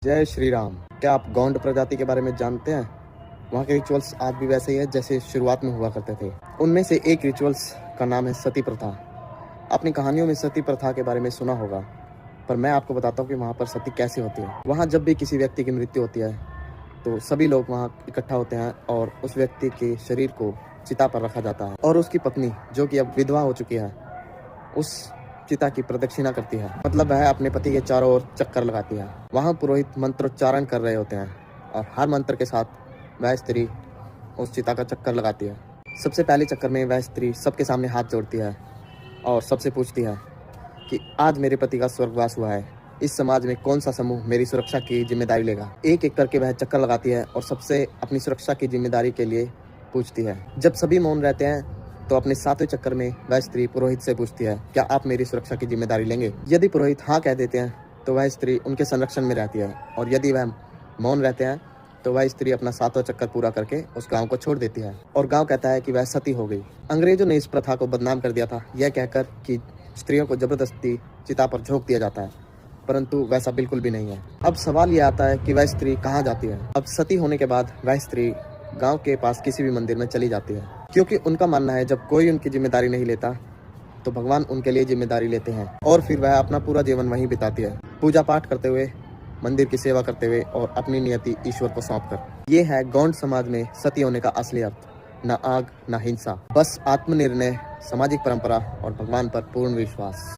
जय श्री राम। क्या आप गौंड प्रजाति के बारे में जानते हैं? वहाँ के रिचुअल्स आज भी वैसे ही है जैसे शुरुआत में हुआ करते थे। उनमें से एक रिचुअल्स का नाम है सती प्रथा। आपने कहानियों में सती प्रथा के बारे में सुना होगा, पर मैं आपको बताता हूँ कि वहाँ पर सती कैसे होती है। वहाँ जब भी किसी व्यक्ति की मृत्यु होती है तो सभी लोग वहाँ इकट्ठा होते हैं और उस व्यक्ति के शरीर को चिता पर रखा जाता है और उसकी पत्नी, जो कि अब विधवा हो चुकी है, उस चिता की प्रदक्षिणा करती है। मतलब वह अपने पति के चारों ओर चक्कर लगाती है। वहाँ पुरोहित मंत्रोच्चारण कर रहे होते हैं और हर मंत्र के साथ वह स्त्री उस चिता का चक्कर लगाती है। सबसे पहले चक्कर में वह स्त्री सबके सामने हाथ जोड़ती है और सबसे पूछती है कि आज मेरे पति का स्वर्गवास हुआ है, इस समाज में कौन सा समूह मेरी सुरक्षा की जिम्मेदारी लेगा। एक एक करके वह चक्कर लगाती है और सबसे अपनी सुरक्षा की जिम्मेदारी के लिए पूछती है। जब सभी मौन रहते हैं तो अपने 7वें चक्कर में वह स्त्री पुरोहित से पूछती है, क्या आप मेरी सुरक्षा की जिम्मेदारी लेंगे? यदि पुरोहित हाँ कह देते हैं तो वह स्त्री उनके संरक्षण में रहती है, और यदि वह मौन रहते हैं तो वह स्त्री अपना 7वां चक्कर पूरा करके उस गांव को छोड़ देती है और गांव कहता है कि वह सती हो गई। अंग्रेजों ने इस प्रथा को बदनाम कर दिया था, यह कहकर कि स्त्रियों को जबरदस्ती चिता पर झोंक दिया जाता है, परंतु वैसा बिल्कुल भी नहीं है। अब सवाल यह आता है कि वह स्त्री कहाँ जाती है। अब सती होने के बाद वह स्त्री गांव के पास किसी भी मंदिर में चली जाती है, क्योंकि उनका मानना है जब कोई उनकी जिम्मेदारी नहीं लेता तो भगवान उनके लिए जिम्मेदारी लेते हैं, और फिर वह अपना पूरा जीवन वहीं बिताती है, पूजा पाठ करते हुए, मंदिर की सेवा करते हुए और अपनी नियति ईश्वर को सौंपकर। ये है गौंड समाज में सती होने का असली अर्थ। न आग न हिंसा, बस आत्मनिर्णय, सामाजिक परंपरा और भगवान पर पूर्ण विश्वास।